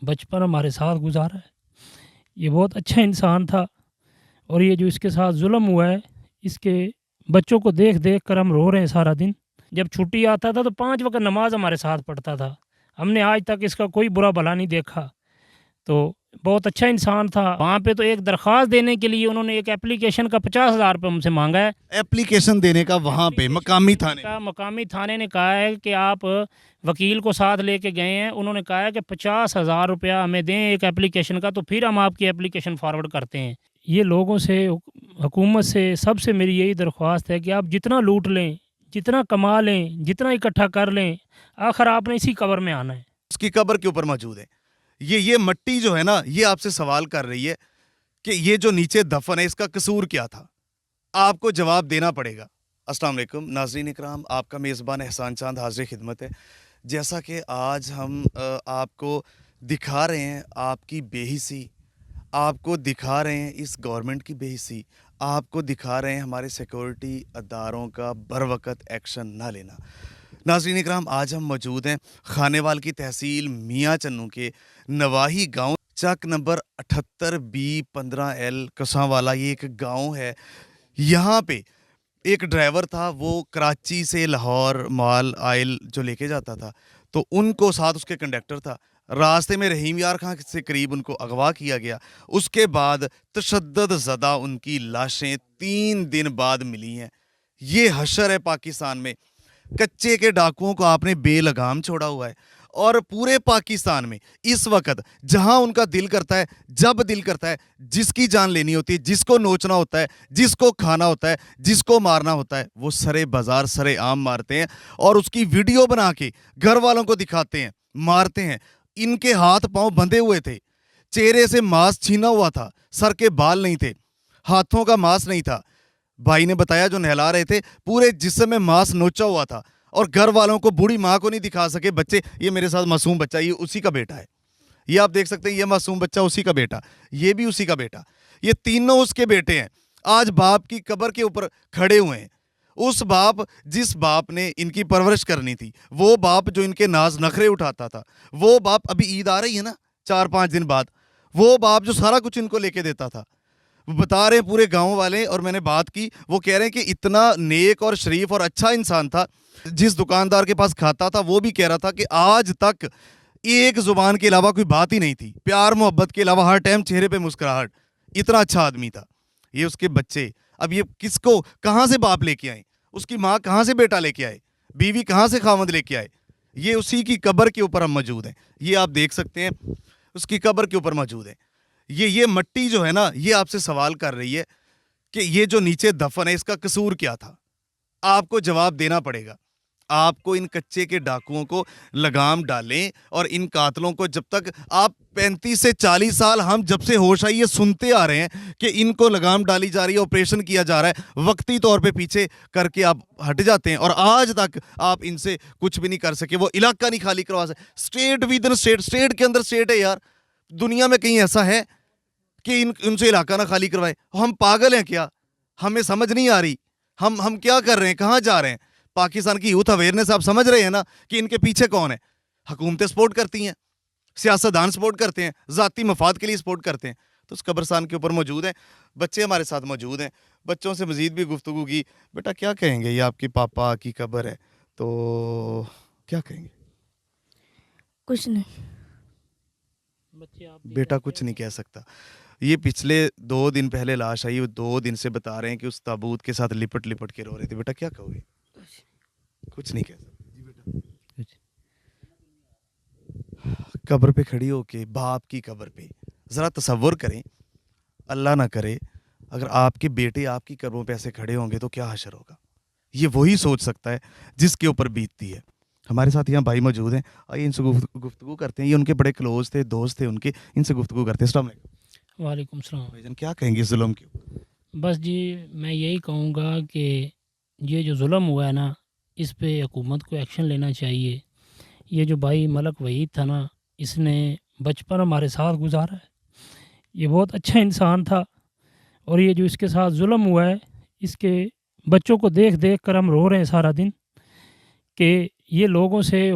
बचपन हमारे साथ गुजारा है। ये बहुत अच्छा इंसान था और ये जो इसके साथ जुल्म हुआ है, इसके बच्चों को देख देख कर हम रो रहे हैं सारा दिन। जब छुट्टी आता था तो 5 वक़्त नमाज़ हमारे साथ पढ़ता था। हमने आज तक इसका कोई बुरा भला नहीं देखा। तो बहुत अच्छा इंसान था। वहाँ पे तो एक दरख्वास्त देने के लिए उन्होंने एक एप्लीकेशन का 50,000 रुपये हमसे मांगा है। एप्लीकेशन देने का वहाँ पे मकामी थाने में। मकामी थाने ने कहा है कि आप वकील को साथ लेके गए हैं, उन्होंने कहा है कि 50,000 रुपया हमें दें एक एप्लीकेशन का, तो फिर हम आपकी एप्लीकेशन फॉरवर्ड करते हैं। ये लोगों से, हुकूमत से, सबसे मेरी यही दरख्वास्त है कि आप जितना लूट लें, जितना कमा लें, जितना इकट्ठा कर लें, आखिर आपने इसी कब्र में आना है। उसकी कब्र के ऊपर मौजूद है। ये मट्टी जो है ना, ये आपसे सवाल कर रही है कि ये जो नीचे दफन है इसका कसूर क्या था। आपको जवाब देना पड़ेगा। अस्सलाम वालेकुम नाज़रीन इकराम, आपका मेज़बान एहसान चांद हाज़िर खिदमत है। जैसा कि आज हम आपको दिखा रहे हैं आपकी बेहिसी, आपको दिखा रहे हैं इस गवर्नमेंट की बेहिसी, आपको दिखा रहे हैं हमारे सिक्योरिटी अदारों का बरवक़्त एक्शन ना लेना। नाज़रीन इकराम, आज हम मौजूद हैं खानेवाल की तहसील मियाँ चन्नू के नवाही गांव, चक नंबर 78B15L कसांवाला। ये एक गांव है। यहाँ पे एक ड्राइवर था, वो कराची से लाहौर माल आयल जो लेके जाता था, तो उनको साथ उसके कंडक्टर था। रास्ते में रहीम यार खां से करीब उनको अगवा किया गया। उसके बाद तशद्दद ज़दा उनकी लाशें 3 दिन बाद मिली हैं। ये हशर है पाकिस्तान में। कच्चे के डाकुओं को आपने बेलगाम छोड़ा हुआ है और पूरे पाकिस्तान में इस वक्त जहां उनका दिल करता है, जब दिल करता है, जिसकी जान लेनी होती है, जिसको नोचना होता है, जिसको खाना होता है, जिसको मारना होता है, वो सरे बाजार सरे आम मारते हैं और उसकी वीडियो बना के घर वालों को दिखाते हैं, मारते हैं। इनके हाथ पांव बंधे हुए थे, चेहरे से मांस छीना हुआ था, सर के बाल नहीं थे, हाथों का मांस नहीं था। भाई ने बताया जो नहला रहे थे, पूरे जिस्म में मांस नोचा हुआ था और घर वालों को, बूढ़ी माँ को नहीं दिखा सके। बच्चे, ये मेरे साथ मासूम बच्चा, ये उसी का बेटा है। ये आप देख सकते हैं, ये मासूम बच्चा उसी का बेटा, ये भी उसी का बेटा, ये तीनों उसके बेटे हैं। आज बाप की कब्र के ऊपर खड़े हुए हैं। उस बाप, जिस बाप ने इनकी परवरिश करनी थी, वो बाप जो इनके नाज नखरे उठाता था, वो बाप, अभी ईद आ रही है ना 4-5 दिन बाद, वो बाप जो सारा कुछ इनको लेके देता था। बता रहे हैं पूरे गांव वाले, और मैंने बात की, वो कह रहे हैं कि इतना नेक और शरीफ और अच्छा इंसान था। जिस दुकानदार के पास खाता था वो भी कह रहा था कि आज तक एक जुबान के अलावा कोई बात ही नहीं थी, प्यार मोहब्बत के अलावा हर टाइम चेहरे पे मुस्कुराहट। इतना अच्छा आदमी था। ये उसके बच्चे, अब ये किसको, कहाँ से बाप लेके आए, उसकी माँ कहाँ से बेटा लेके आए, बीवी कहाँ से खामद लेके आए। ये उसी की कब्र के ऊपर हम मौजूद हैं। ये आप देख सकते हैं, उसकी कब्र के ऊपर मौजूद है। ये मट्टी जो है ना, ये आपसे सवाल कर रही है कि ये जो नीचे दफन है इसका कसूर क्या था। आपको जवाब देना पड़ेगा। आपको इन कच्चे के डाकुओं को लगाम डालें और इन कातलों को, जब तक आप 35 से 40 साल, हम जब से होश आई ये सुनते आ रहे हैं कि इनको लगाम डाली जा रही है, ऑपरेशन किया जा रहा है, वक्ती तौर पे पीछे करके आप हट जाते हैं और आज तक आप इनसे कुछ भी नहीं कर सके। वो इलाका नहीं खाली करवा सके। State with in state, state के अंदर स्टेट है यार। दुनिया में कहीं ऐसा है कि उनसे इलाका ना खाली करवाए? हम पागल हैं क्या? हमें समझ नहीं आ रही हम क्या कर रहे हैं, कहाँ जा रहे हैं। पाकिस्तान की यूथ अवेयरनेस आप समझ रहे हैं ना कि इनके पीछे कौन है। हुकूमतें सपोर्ट करती हैं, सियासतदान सपोर्ट करते हैं, ज़ाती मफाद के लिए सपोर्ट करते हैं। तो उस कब्रस्तान के ऊपर मौजूद हैं बच्चे, हमारे साथ मौजूद हैं। बच्चों से मज़ीद भी गुफ्तगू की। बेटा क्या कहेंगे, ये आपके पापा की कब्र है, तो क्या कहेंगे? कुछ नहीं। बेटा कुछ नहीं कह सकता। ये पिछले 2 दिन पहले लाश आई, वो 2 दिन से बता रहे हैं कि उस ताबूत के साथ लिपट लिपट के रो रहे थे। बेटा क्या कहोगे? कुछ नहीं कह सकते जी बेटा। कब्र पे खड़ी होके, बाप की कब्र पे, ज़रा तसव्वुर करें, अल्लाह ना करे अगर आपके बेटे आपकी कब्रों पे ऐसे खड़े होंगे तो क्या हशर होगा। ये वही सोच सकता है जिसके ऊपर बीतती है। हमारे साथ यहाँ भाई मौजूद हैं, आइए इनसे गुफ्तगू करते हैं। ये उनके बड़े क्लोज थे, दोस्त थे उनके, इनसे गुफ्तगू करते हैं। अस्सलाम वालेकुम। वालेकुम सलाम। भाईजान क्या कहेंगे जुल्म के ऊपर? बस जी, मैं यही कहूँगा कि ये जो जुल्म हुआ है ना, इस पे हुकूमत को एक्शन लेना चाहिए। ये जो भाई मलक वहीद था ना, इसने बचपन हमारे साथ गुजारा है। ये बहुत अच्छा इंसान था और ये जो इसके साथ जुल्म हुआ है, इसके बच्चों को देख देख कर हम रो रहे हैं सारा दिन کہ یہ لوگوں سے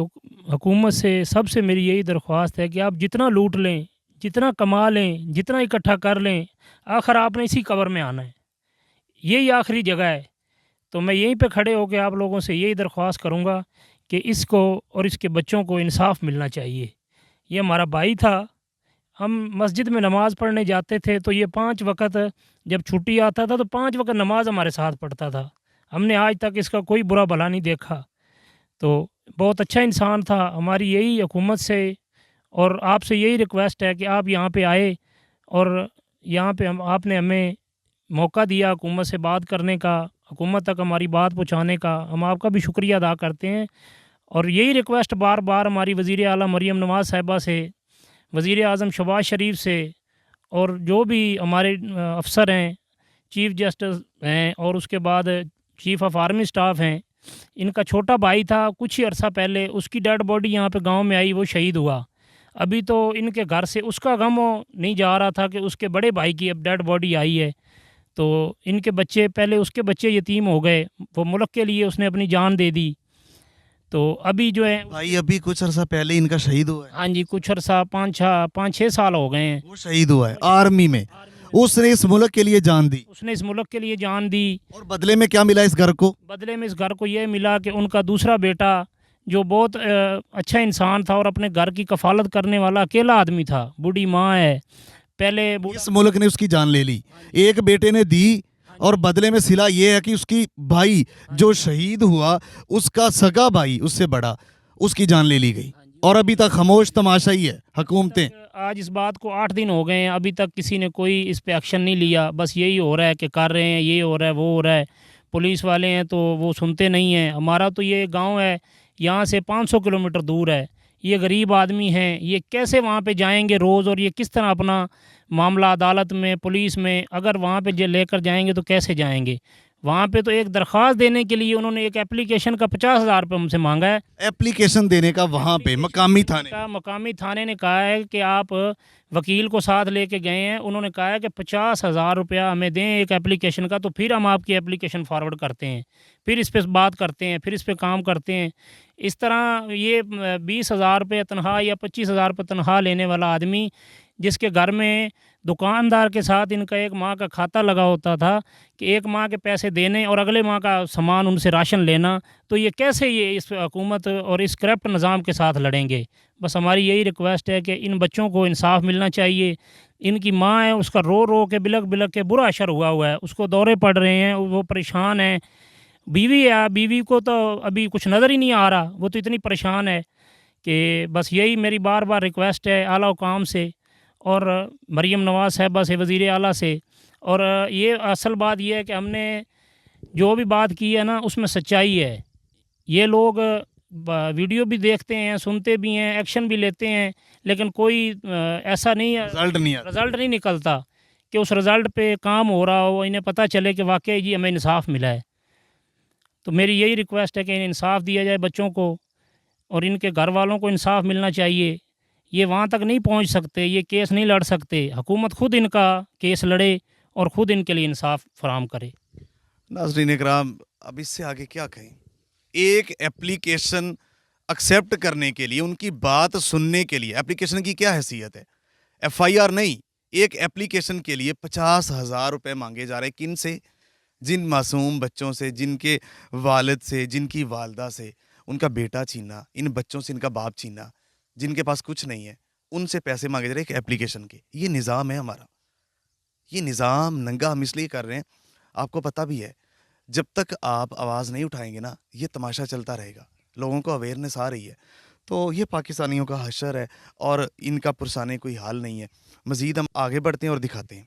حکومت سے سب سے میری یہی درخواست ہے کہ آپ جتنا لوٹ لیں، جتنا کما لیں، جتنا اکٹھا کر لیں، آخر آپ نے اسی قبر میں آنا ہے، یہی آخری جگہ ہے۔ تو میں یہیں پہ کھڑے ہو کے آپ لوگوں سے یہی درخواست کروں گا کہ اس کو اور اس کے بچوں کو انصاف ملنا چاہیے۔ یہ ہمارا بھائی تھا، ہم مسجد میں نماز پڑھنے جاتے تھے تو یہ 5 وقت جب چھٹی آتا تھا تو 5 وقت نماز ہمارے ساتھ پڑھتا تھا، ہم نے آج تک اس کا کوئی برا بھلا نہیں دیکھا۔ تو بہت اچھا انسان تھا۔ ہماری یہی حکومت سے اور آپ سے یہی ریکویسٹ ہے کہ آپ یہاں پہ آئے اور یہاں پہ آپ نے ہمیں موقع دیا حکومت سے بات کرنے کا، حکومت تک ہماری بات پہنچانے کا، ہم آپ کا بھی شکریہ ادا کرتے ہیں۔ اور یہی ریکویسٹ بار بار ہماری وزیر اعلیٰ مریم نواز صاحبہ سے، وزیر اعظم شہباز شریف سے، اور جو بھی ہمارے افسر ہیں، چیف جسٹس ہیں، اور اس کے بعد چیف آف آرمی سٹاف ہیں۔ ان کا چھوٹا بھائی تھا، کچھ ہی عرصہ پہلے اس کی ڈیڈ باڈی یہاں پہ گاؤں میں آئی، وہ شہید ہوا۔ ابھی تو ان کے گھر سے اس کا غم نہیں جا رہا تھا کہ اس کے بڑے بھائی کی اب ڈیڈ باڈی آئی ہے۔ تو ان کے بچے، پہلے اس کے بچے یتیم ہو گئے، وہ ملک کے لیے اس نے اپنی جان دے دی۔ تو ابھی جو ہے بھائی ابھی کچھ عرصہ پہلے ان کا شہید ہوا ہے، ہاں جی، کچھ عرصہ 5-6 سال ہو گئے ہیں۔ وہ شہید ہوا ہے آرمی میں، اس نے اس ملک کے لیے جان دی، اس نے اس ملک کے لیے جان دی۔ اور بدلے میں کیا ملا اس گھر کو؟ بدلے میں اس گھر کو یہ ملا کہ ان کا دوسرا بیٹا جو بہت اچھا انسان تھا اور اپنے گھر کی کفالت کرنے والا اکیلا آدمی تھا، بوڑھی ماں ہے، پہلے اس ملک نے اس کی جان لے لی، ایک بیٹے نے دی، اور بدلے میں صلہ یہ ہے کہ اس کی بھائی جو شہید ہوا، اس کا سگا بھائی اس سے بڑا، اس کی جان لے لی گئی، اور ابھی تک خاموش تماشا ہی ہے حکومتیں۔ آج اس بات کو 8 دن ہو گئے ہیں، ابھی تک کسی نے کوئی اس پہ ایکشن نہیں لیا۔ بس یہی ہو رہا ہے کہ کر رہے ہیں، یہ ہو رہا ہے، وہ ہو رہا ہے، پولیس والے ہیں تو وہ سنتے نہیں ہیں۔ ہمارا تو یہ گاؤں ہے، یہاں سے 500 کلومیٹر دور ہے، یہ غریب آدمی ہیں، یہ کیسے وہاں پہ جائیں گے روز، اور یہ کس طرح اپنا معاملہ عدالت میں، پولیس میں، اگر وہاں پہ لے کر جائیں گے تو کیسے جائیں گے؟ وہاں پہ تو ایک درخواست دینے کے لیے انہوں نے ایک اپلیکیشن کا 50,000 روپے ہم سے مانگا ہے۔ ایپلیکیشن دینے کا وہاں پہ مقامی تھانے، مقامی تھانے نے کہا ہے کہ آپ وکیل کو ساتھ لے کے گئے ہیں، انہوں نے کہا ہے کہ 50,000 روپیہ ہمیں دیں ایک اپلیکیشن کا، تو پھر ہم آپ کی اپلیکیشن فارورڈ کرتے ہیں، پھر اس پہ بات کرتے ہیں، پھر اس پہ کام کرتے ہیں۔ اس طرح یہ 20,000 روپے تنخواہ یا 25,000 روپے تنخواہ لینے والا آدمی، جس کے گھر میں دکاندار کے ساتھ ان کا 1 ماہ کا کھاتا لگا ہوتا تھا کہ 1 ماہ کے پیسے دینے اور اگلے ماہ کا سامان ان سے راشن لینا، تو یہ کیسے یہ اس حکومت اور اس کرپٹ نظام کے ساتھ لڑیں گے؟ بس ہماری یہی ریکویسٹ ہے کہ ان بچوں کو انصاف ملنا چاہیے۔ ان کی ماں ہے، اس کا رو رو کے بلک بلک کے برا اثر ہوا ہے، اس کو دورے پڑ رہے ہیں، وہ پریشان ہیں۔ بیوی ہے، بیوی کو تو ابھی کچھ نظر ہی نہیں آ رہا، وہ تو اتنی پریشان ہے کہ بس یہی میری بار بار ریکویسٹ ہے اعلیٰ حکام سے اور مریم نواز صاحبہ سے، وزیر اعلیٰ سے۔ اور یہ اصل بات یہ ہے کہ ہم نے جو بھی بات کی ہے نا، اس میں سچائی ہے۔ یہ لوگ ویڈیو بھی دیکھتے ہیں، سنتے بھی ہیں، ایکشن بھی لیتے ہیں، لیکن کوئی ایسا نہیں ہے، رزلٹ نہیں نکلتا کہ اس رزلٹ پہ کام ہو رہا ہو، انہیں پتہ چلے کہ واقعی جی ہمیں انصاف ملا ہے۔ تو میری یہی ریکویسٹ ہے کہ انہیں انصاف دیا جائے بچوں کو، اور ان کے گھر والوں کو انصاف ملنا چاہیے۔ یہ وہاں تک نہیں پہنچ سکتے، یہ کیس نہیں لڑ سکتے، حکومت خود ان کا کیس لڑے اور خود ان کے لیے انصاف فراہم کرے۔ ناظرین اکرام، اب اس سے آگے کیا کہیں؟ ایک ایپلیکیشن ایکسیپٹ کرنے کے لیے، ان کی بات سننے کے لیے، ایپلیکیشن کی کیا حیثیت ہے؟ FIR نہیں، ایک ایپلیکیشن کے لیے 50,000 روپے مانگے جا رہے ہیں۔ کن سے؟ جن معصوم بچوں سے، جن کے والد سے، جن کی والدہ سے، ان کا بیٹا چھینا، ان بچوں سے ان کا باپ چھینا، جن کے پاس کچھ نہیں ہے، ان سے پیسے مانگے جا رہے ہیں ایک ایپلیکیشن کے۔ یہ نظام ہے ہمارا، یہ نظام ننگا ہم اس لیے کر رہے ہیں، آپ کو پتہ بھی ہے، جب تک آپ آواز نہیں اٹھائیں گے نا، یہ تماشا چلتا رہے گا، لوگوں کو اویئرنیس آ رہی ہے۔ تو یہ پاکستانیوں کا حشر ہے، اور ان کا پرسانے کوئی حال نہیں ہے۔ مزید ہم آگے بڑھتے ہیں اور دکھاتے ہیں۔